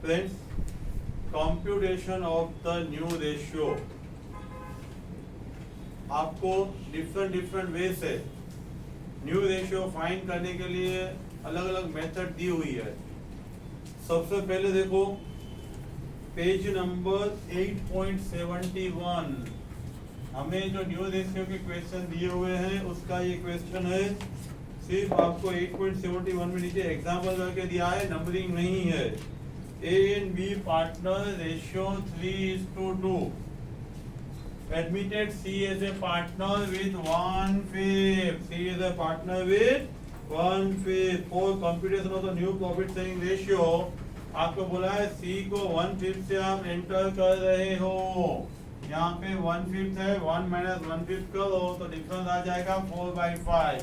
Friends, computation of the new ratio आपको different way से new ratio find करने के लिए अलग अलग मेथड दी हुई है। सबसे पहले देखो पेज नंबर 8.71, हमें जो न्यू रेशियो के क्वेश्चन दिए हुए हैं उसका ये क्वेश्चन है। सिर्फ आपको 8.71 में नीचे एग्जाम्पल करके दिया है, नंबरिंग नहीं है। A and B partner ratio 3:2. Admitted C as a partner with 1/5. C is a partner with 1/5. For computation of the new profit sharing ratio, आपको बोला है C को 1/5 से आप एंटर कर रहे हो। यहाँ पे 1/5 है, 1 माइनस 1/5 करो तो डिफरेंस आ जाएगा 4/5।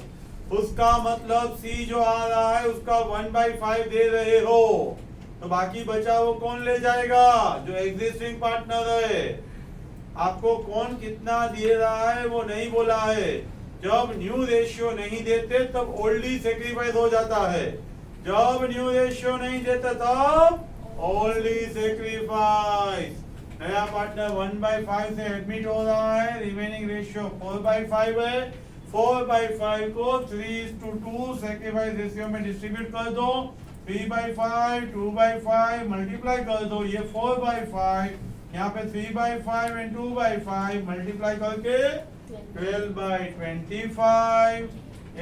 उसका मतलब C जो आ रहा है उसका 1/5 दे रहे हो, तो बाकी बचा वो कौन ले जाएगा? जो एग्जिस्टिंग पार्टनर है। आपको कौन कितना दे रहा है वो नहीं बोला है। जब न्यू रेशियो नहीं देते तब ओल्डली सेक्रीफाइस हो जाता है, जब न्यू रेशियो नहीं देते तब ओल्डली सेक्रीफाइस। नया पार्टनर 1/5 से एडमिट हो रहा है, रिमेनिंग रेशियो 4/5 है। 4/5 को 3:2 सेक्रीफाइस रेशियो में डिस्ट्रीब्यूट कर दो। 3/5 2/5 मल्टीप्लाई कर दो, ये 4/5, यहाँ पे 3/5 एंड 2/5 मल्टीप्लाई करके 12/25,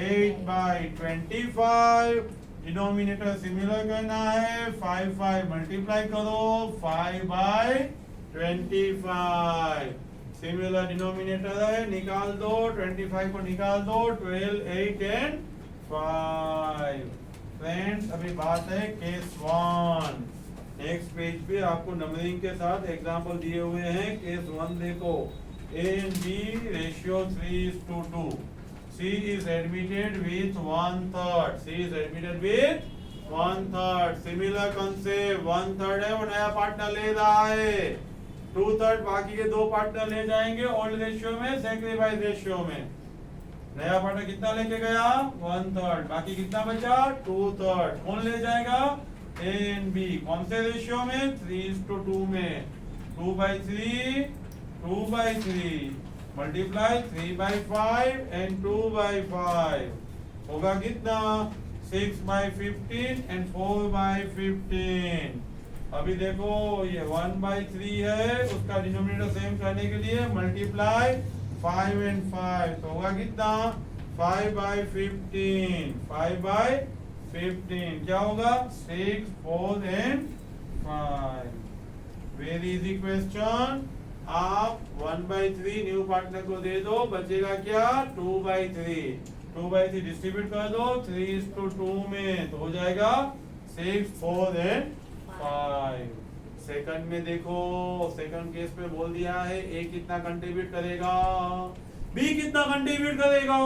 8/25। डिनोमिनेटर सिमिलर करना है, 5 मल्टीप्लाई करो 5/25। सिमिलर डिनोमिनेटर है, निकाल दो 25 को निकाल दो, 12 8 एंड 5। फ्रेंड्स, अभी बात है केस 1। नेक्स्ट पेज पे आपको नंबरिंग के साथ एग्जांपल दिए हुए हैं। केस 1 देखो, A and B ratio 3:2। C is admitted with 1/3। C is admitted with 1/3। Similar concept, 1/3 है वो नया पार्टनर ले रहा है, 2/3 बाकी के दो पार्टनर ले जाएंगे ओल्ड रेशियो में, सेक्रीफाइस रेशियो में। नया पार्टनर कितना लेके गया? 1/3, बाकी कितना बचा? 2/3। कौन ले जाएगा? A and B। कौन से रेशियो में? 3:2 में। 2/3 2/3 मल्टीप्लाई 3/5 एंड 2/5 होगा कितना? 6/15 एंड 4/15। अभी देखो ये 1/3 है, उसका डिनोमिनेटर सेम करने के लिए मल्टीप्लाई 5 एंड 5 तो होगा कितना? 5/15। 5/15 क्या होगा? 6 4 एंड 5। Very easy question. आप 1/3 न्यू पार्टनर को दे दो, बचेगा क्या? 2/3। 2/3 डिस्ट्रीब्यूट कर दो 3:2 में, तो हो जाएगा 6 4 एंड 5। सेकंड में देखो, सेकंड केस पे बोल दिया है A कितना कंट्रीब्यूट करेगा, B कितना कंट्रीब्यूट करेगा।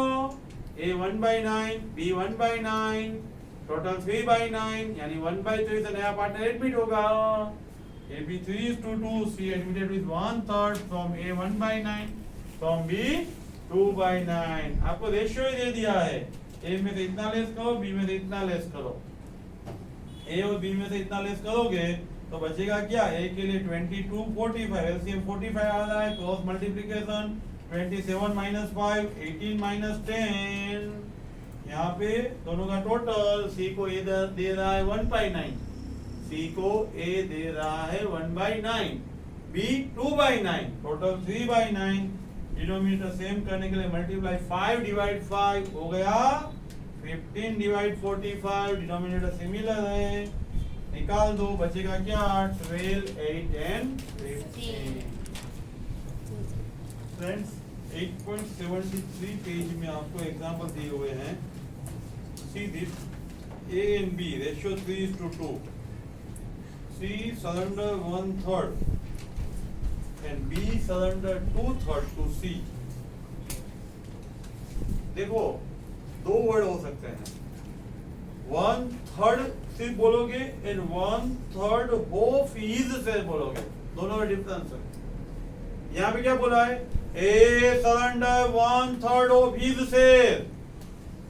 A 1/9, B 1/9, टोटल 3/9, यानी 1/3 से नया पार्टनर एडमिट होगा। AB 3:2, C admitted with 1/3 from A 1/9, from B 2/9। आपको रेशियो ही दे दिया है, A में से इतना लेस करो, B में से इतना लेस करो। A और B में से इतना लेस करोगे तो बचेगा क्या? A के लिए 22 45, एलसीएम 45 आ रहा है, क्रॉस मल्टीप्लिकेशन 27 - 5 18 - 10। यहाँ पे दोनों का टोटल, C को A दे रहा है 1/9, C को A दे रहा है 1/9, B 2/9, टोटल 3/9। डिनोमिनेटर सेम करने के लिए मल्टीप्लाई 5/5 हो गया 15/45। डिनोमिनेटर सिमिलर है, निकाल दो, बचेगा क्या? 12 8 एंड 15। फ्रेंड्स, 8.73 पेज में आपको एग्जांपल दिए हुए हैं। See this, A and B ratio 3:2। C surrender 1/3 and B surrender 2/3 to C। देखो दो वर्ड हो सकते हैं, 1/3 सिर्फ बोलोगे एंड 1/3 ऑफ हीज से बोलोगे, दोनों में डिफरेंस है। यहाँ पे क्या बोला है? A surrender 1/3 of his share,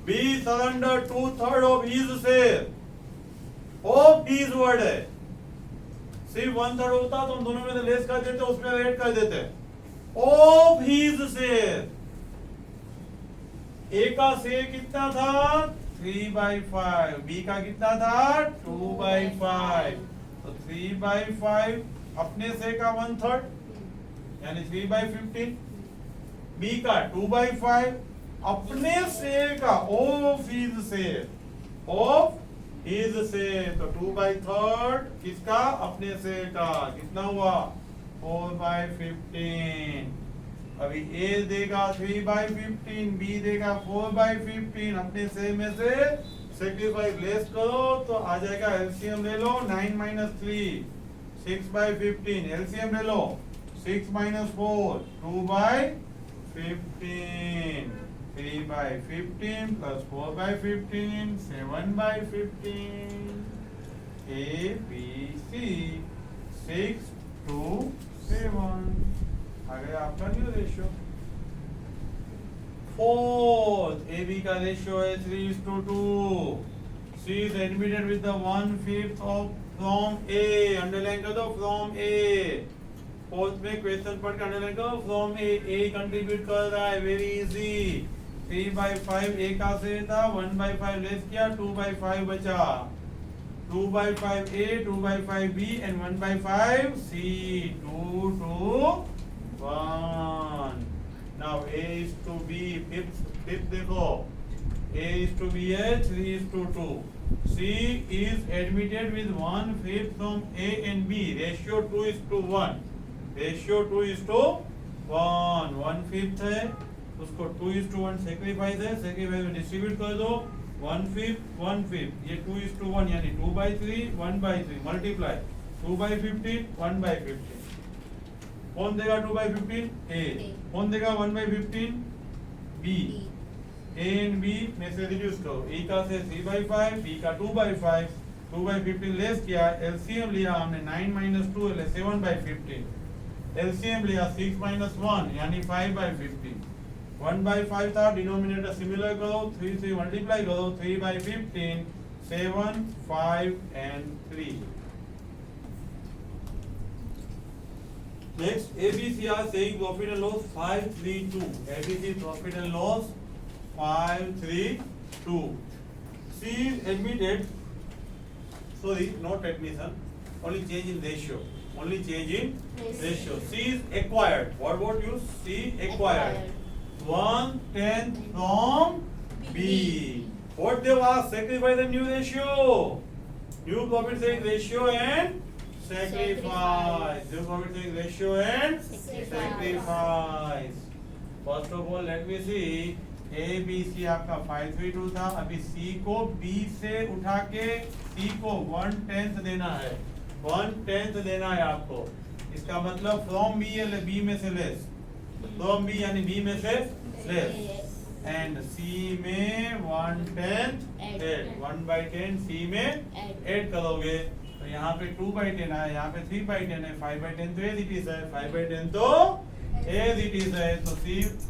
B surrender 2/3 of his share। Of his word है, सिर्फ 1/3 होता तो हम दोनों में से लेस कर देते, उसमें ऐड कर देते। ऑफ हिज शेयर, ए का शेयर कितना था 3/5, बी का कितना था 2/5, तो 3/5 अपने शेयर का 1/3 यानी 3/15, बी का 2/5 अपने शेयर का of his share, of his share, तो 2/3 किसका अपने शेयर का, कितना हुआ 4/15। अभी ए देगा 3/15, बी देगा 4/15, अपने शेयर में से सेक्रीफाइस लेस करो तो आ जाएगा, एलसीएम ले लो 9 - 3 6/15, एलसीएम ले लो 6 - 4 2/15, 3/15 plus 4/15 7/15, A B C 6 to 7 आ गया आपका new ratio. Fourth A B का रेशियो है 3:2, C is admitted with the 1/5 of from A, underline कर दो from A। फोर्थ में क्वेश्चन पढ़ के अंडरलाइन करो from A कंट्रीब्यूट कर रहा है, वेरी इजी। 3/5 A का शेयर था, 1/5 लेस किया 2/5 बचा, 2/5 A 2/5 B and 1/5 C, 2 to 1। Now A is to B, fifth देखो A is to B है 3:2, C is admitted with 1/5 from A and B, ratio 2:1, ratio 2:1, 1/5 है उसको 2:1 सेक्रीफाइस है, sacrifice में डिस्ट्रीब्यूट कर दो 1/5 ये 2:1 यानी 2/3 1/3 मल्टीप्लाई 2/15 1/15, कौन देगा 2/15 A, कौन देगा 1/15 B, A एंड B में से रिड्यूस करो, E का से 3/5 B का 2/5, 2/15 लेस किया, एलसीएम लिया हमने 9 - 2 7/15, एलसीएम लिया 6 - 1 यानी 5/15, 1/5 था, डिनोमिनेटर सिमिलर करो 3 से मल्टीप्लाई करो 3/15 7 5 and 3। Next, ABC are saying profit and loss 532. ABC profit and loss 532. C is admitted. Sorry, not admission. Only change in ratio. Only change in ratio. C is acquired. What use? C acquired. 1/10 from B. What they asked? Sacrifice the new ratio. New profit saying ratio and sacrifice. New profit saying ratio and sacrifice. First of all, let me see. A B C आपका 532 था, अभी C को B से उठा के C को 1/10 देना है, 1/10 देना है आपको। इसका मतलब फ्रॉम B में से लेस, फ्रॉम B यानी B में से लेस, एंड C में 1/10 ऐड, 1/10 C में ऐड करोगे तो यहाँ पे 2/10 है, यहाँ पे 3/10 है, 5/10 तो एज इट इज है, 5/10 तो एज इट इज है, तो C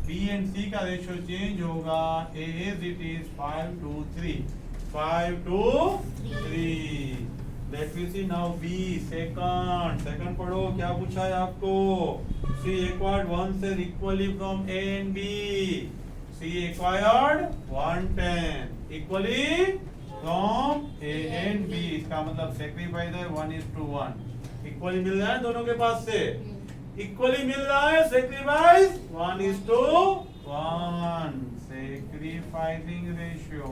B एंड C का रेशियो चेंज होगा, as it is 5 to 3, 5 to 3। Let me see now B second पढ़ो, क्या पूछा है आपको, C acquired 1/10 equally from A and B, C acquired 1/10 equally from A and B, इसका मतलब sacrifice है 1:1, इक्वली मिल रहा है दोनों के पास से, इक्वली मिल रहा है सेक्रीफाइस 1:1, सेक्रीफाइसिंग रेशियो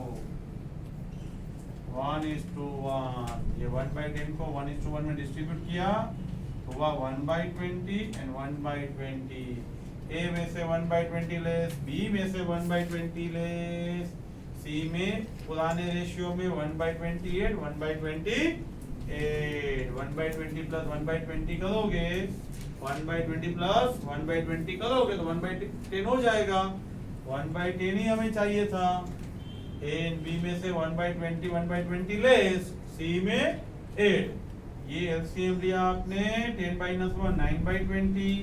1:1, ये 1/10 को 1:1 में डिस्ट्रीब्यूट किया हुआ 1/20 and 1/20, A में से 1/20 लेस, B में से 1/20 लेस, C में पुराने रेशियो में 1/28 1/28, 1/20 प्लस 1/20 करोगे, 1/20 प्लस 1/20 करोगे तो 1/10 हो जाएगा, 1/10 ही हमें चाहिए था। A and B में से 1/20 1/20 लेस, C में 8, ये एलसीएम लिया आपने 10 - 1 9/20,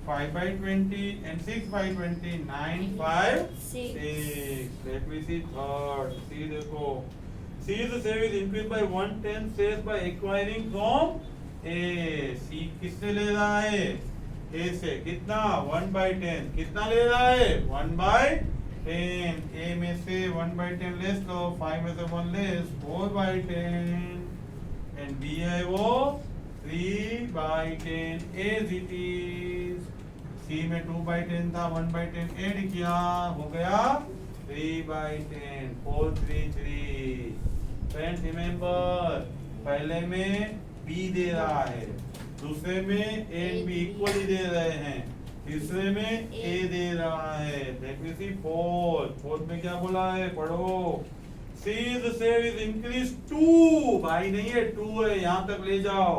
5/20 and 6/20, 9 5 6। Let me see third, C देखो, C is the sale is increased by 1/10 sales by acquiring from ए सी किससे ले रहा है? ए से। कितना? 1/10। कितना ले रहा है? 1/10। ए में से 1/10 लेस लो, 5 में से 1 लेस, 4/10। एंड बी है वो 3/10 एज इट इज। सी में 2/10 था, 1/10 ऐड किया, हो गया 3/10। 4 3 3। फ्रेंड्स रिमेंबर, पहले में बी दे रहा है, दूसरे में ए एंड बी इक्वली दे रहे हैं, तीसरे में ए दे रहा है। देखिए फोर्थ में क्या बोला है? पढ़ो। See the share is increase 2 भाई, नहीं है 2 है, यहां तक ले जाओ।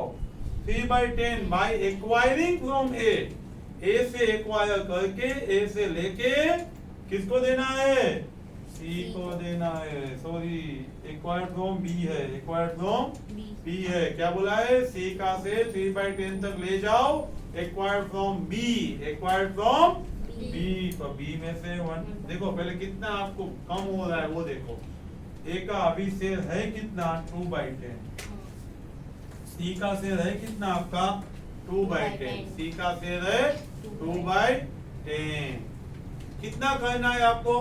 3/10 बाय एक्वायरिंग फ्रॉम ए से एक्वायर करके, ए से लेके किसको देना है? सी को देना है। सॉरी, एक्वायर्ड फ्रॉम बी है, एक्वायर्ड फ्रॉम बी है। क्या बोला है? सी का से 3/10 तक ले जाओ, acquired from B, acquired from B. तो बी में से 1 देखो, पहले कितना आपको कम हो रहा है वो देखो। ए का अभी शेयर है कितना? 2/10। सी का शेयर है कितना आपका? 2/10। सी का शेयर है 2/10। कितना करना है आपको?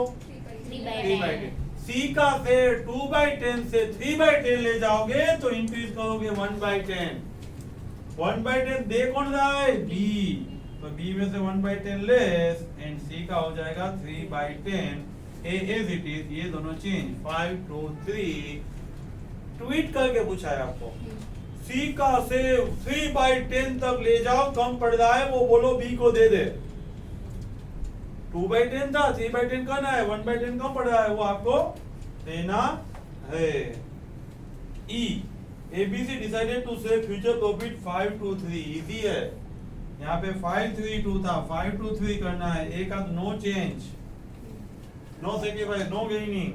3/10। सी का शेयर 2/10 से 3/10 ले जाओगे तो इंक्रीज करोगे 1/10। 1/10 दे कौन रहा है? बी। तो बी में से 1/10 लेस एंड सी का हो जाएगा 3/10 एज इट इज। ये दोनों चेंज 5 2 3। ट्वीट करके पूछा है आपको, सी का से 3/10 तक ले जाओ, कम पड़ रहा है वो बोलो बी को दे दे। 2/10 था, 3/10 करना है, 1/10 कम पड़ रहा है वो आपको देना है। ई ABC डिसाइडेड टू से फ्यूचर प्रॉफिट 5 to 3। इजी है, यहाँ पे 5 3 2 था, 5 to 3 करना है। ए का no change, no sacrifice, no gaining.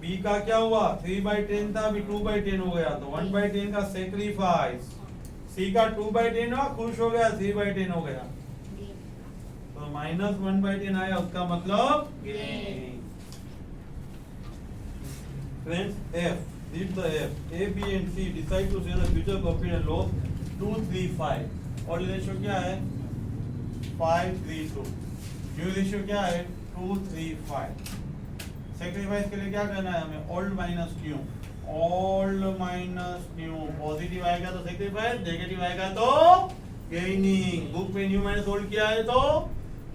B का क्या हुआ? 3/10 था, अभी 2/10 हो गया, तो 1/10 का सेक्रीफाइस। सी का 2/10 हुआ, खुश हो गया, 3/10 हो गया, तो -1/10 आया, उसका मतलब gain. Friends F, read the F. A, B and C decide to share the future profit and loss 2 3 5। और रेशियो क्या है? 5 3 2। न्यू रेशियो क्या है? 2 3 5। सेक्रीफाइस के लिए क्या करना है हमें? Old minus new, old minus new. Positive आएगा तो सेक्रीफाइस, नेगेटिव आएगा तो गेनिंग। बुक में न्यू माइनस ओल्ड किया है तो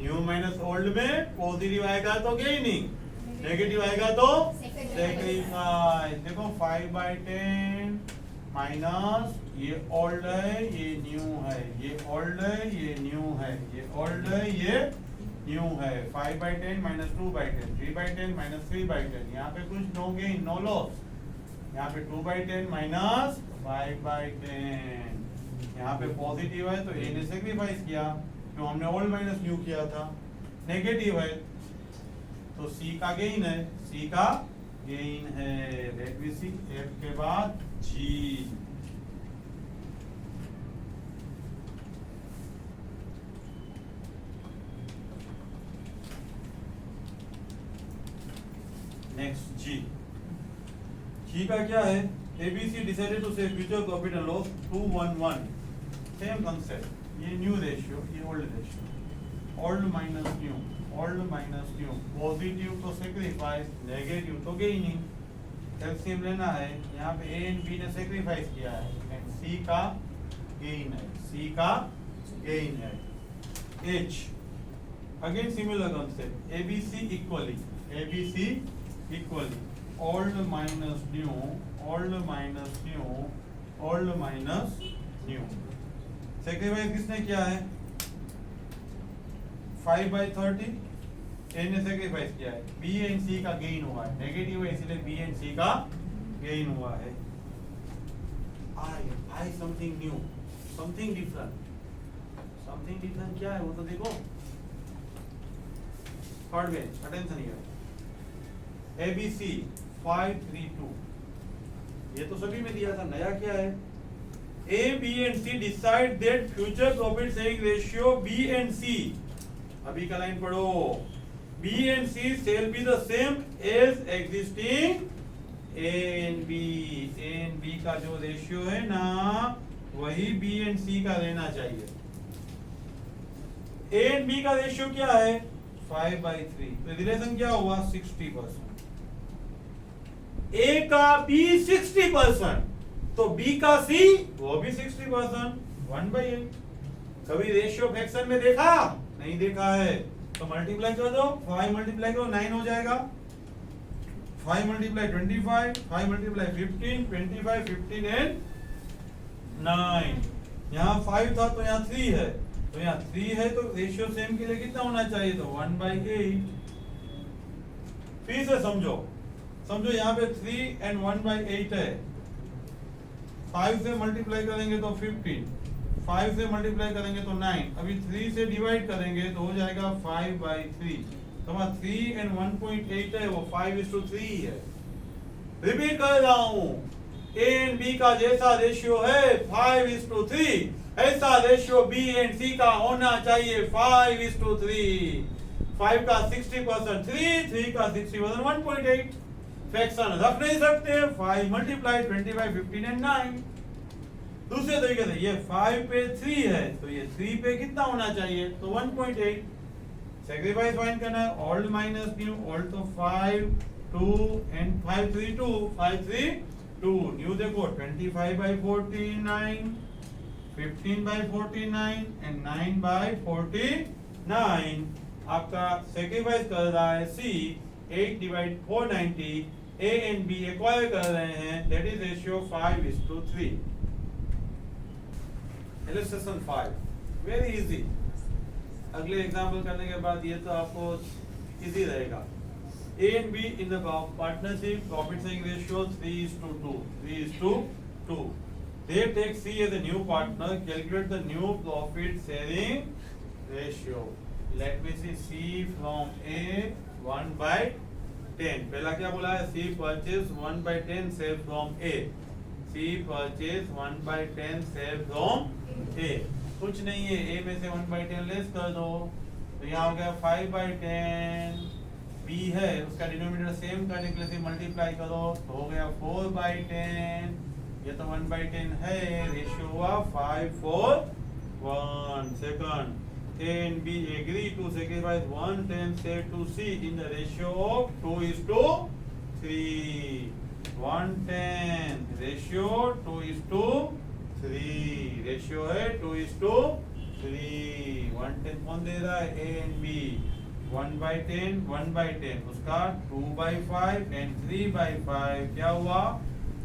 न्यू माइनस ओल्ड में पॉजिटिव आएगा तो गेनिंग, नेगेटिव आएगा तो सेक्रीफाइस। देखो 5/10 माइनस ये ओल्ड है, ये न्यू है, ये ओल्ड है, ये न्यू है, ये ओल्ड है, ये न्यू है। 5/10 माइनस 2/10, 3/10 माइनस 3/10। यहाँ पे कुछ नो गेन नो लॉस। यहाँ पे 2/10 माइनस 5/10। यहाँ पे पॉजिटिव है तो ए ने सेक्रीफाइस किया, तो हमने ओल्ड माइनस न्यू किया था। नेगेटिव है तो सी का गेन है, सी का गेन है। लेट मी सी, एफ के बाद जी। नेक्स्ट जी। जी का क्या है? ABC डिसाइडेड टू से future profit and loss 2 1 1। Same concept, ये न्यू रेशियो, ये old ratio, old minus new, old minus new. Positive तो सेक्रीफाइस, नेगेटिव तो गेनिंग। एलसीएम लेना है। यहाँ पे ए एंड बी ने सेक्रीफाइस किया है एंड सी का गेन है, सी का गेन है। H again similar concept, ABC equally, ABC equally old minus new, old minus new, old minus new. Sacrifice किसने किया है? 5/30 ए ने सेक्रीफाइस किया है। बी एंड सी का गेन हुआ है, नेगेटिव है इसलिए बी एंड सी का गेन हुआ है। आई something new, something different. Something different क्या है वो तो देखो। Third bench, attention here. ABC 5 3 2, ये तो सभी में दिया था, नया क्या है? A, B and C decide that future profit sharing ratio B and C, अभी का लाइन पढ़ो, B and C shall be the same as existing A and B। A and B का जो रेशियो है ना वही बी एंड सी का रहना चाहिए। ए एंड बी का रेशियो क्या है 5/3, तो रिलेशन क्या हुआ 60%। ए का बी 60%, तो बी का सी वो भी 60%, 1/8। कभी रेशियो फ्रैक्शन में देखा नहीं देखा है, तो मल्टीप्लाई कर दो, 5 मल्टीप्लाई करो 9 हो जाएगा, 5 मल्टीप्लाई 25, 5 मल्टीप्लाई 15, 25, 15 एंड 9। यहाँ 5 था तो यहाँ 3 है, तो यहाँ 3 है तो रेशियो सेम के लिए कितना होना चाहिए, तो 1/8। फिर से समझो यहाँ पे 3 एंड 1/8 है, 5 से मल्टीप्लाई करेंगे तो 15, 5 से मल्टीप्लाई करेंगे तो 9, अभी 3 से डिवाइड करेंगे तो हो जाएगा 5/3। तो 3 एंड 1.8 है वो 5:3 है। रिपीट कर रहा हूं, ए एंड बी का जैसा रेशियो है 5:3, ऐसा रेशियो बी एंड सी का होना चाहिए 5:3। 5 का 60% 3 का 60% 1.8। फ्रैक्शन रख नहीं सकते, 5 मल्टीप्लाई 25, 15 एंड 9। दूसरे तरीके से ये 5 पे 3 है तो ये 3 पे कितना होना चाहिए, तो 1.8। सैक्रिफाइस फाइंड करना है, ओल्ड माइनस न्यू, ओल्ड तो 5 2 एंड 5 3 2, 5 3 2, न्यू देखो 25/49, 15/49 एंड 9/49। आपका सैक्रिफाइस कर रहा है सी 8/490। ए एंड बी एक्वायर कर रहे हैं, that is ratio 5:3। Illustration 5 very easy. अगले एग्जाम्पल करने के बाद ये तो आपको इजी रहेगा। A and be in the partnership, profit sharing ratio 3:2। They take C as a new partner. Calculate the new profit sharing ratio. Let me see C from A 1/10. पहला क्या बोला है, C purchase 1/10 sale from A. C purchase 1/10 sale from A. कुछ नहीं है, A में से 1/10 less कर दो, तो यहाँ हो गया 5/10। B है उसका डिनोमिनेटर सेम करने के लिए मल्टीप्लाई करो तो हो गया 4/10। ये तो 1/10 है, रेशियो हुआ 5:4:1। Second, A and B agree to sacrifice 1/10 share to C in the ratio of 2:3. 1/10 ratio 2:3, ratio है 2:3। 1/10 कौन दे रहा है, A and B। 1/10 1/10 उसका 2/5 एंड 3/5 क्या हुआ,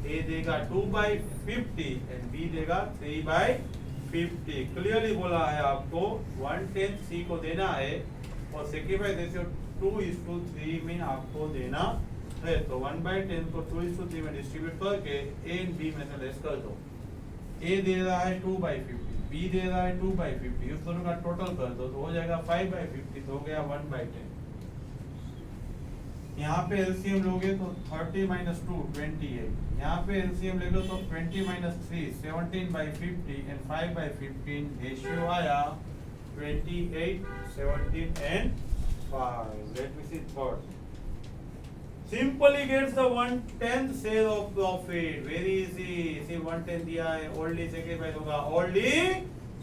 A देगा 2/50 एंड B देगा 3/50। क्लियरली बोला है आपको 1/10 C को देना है और सैक्रिफाइस रेशियो 2:3 में आपको देना है, तो 1/10 को 2:3 में डिस्ट्रीब्यूट करके A एंड B में से लेस कर दो। A दे रहा है 2/50, B दे रहा है 2/50, उस दोनों का टोटल कर दो तो हो जाएगा 5/50, तो हो गया 1/10। यहाँ पे एलसीएम लोगे तो 30 - 2 28, यहाँ पे एलसीएम ले लो तो 20 - 3 17/50 एंड 5/15, रेशियो आया 28, 17 and 5। Let me see third. Simply gets the 1/10 share of profit, very easy। C 1/10 दिया है, ओल्डली सैक्रिफाइस होगा, ओल्डली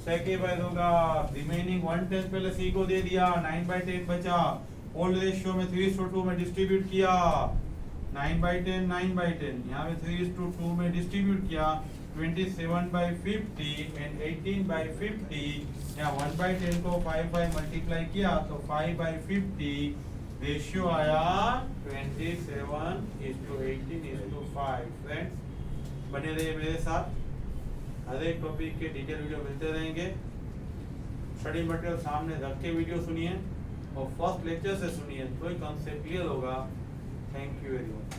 सैक्रिफाइस होगा। रिमेनिंग 1/10 पहले सी को दे दिया, 9/10 बचा, ओल्ड रेशियो में 3:2 में डिस्ट्रीब्यूट किया, 9/10 9/10, यहाँ पे 3:2 में डिस्ट्रीब्यूट किया, 27/50 एंड 18/50। यहाँ 1/10 को 5 मल्टीप्लाई किया तो 5/50, रेशियो आया 27:18:5। फ्रेंड्स बने रहिए मेरे साथ, हर एक टॉपिक के डिटेल वीडियो मिलते रहेंगे। स्टडी मटेरियल सामने रख के वीडियो सुनिए और फर्स्ट लेक्चर से सुनिए तो ही कॉन्सेप्ट क्लियर होगा। Thank you very much.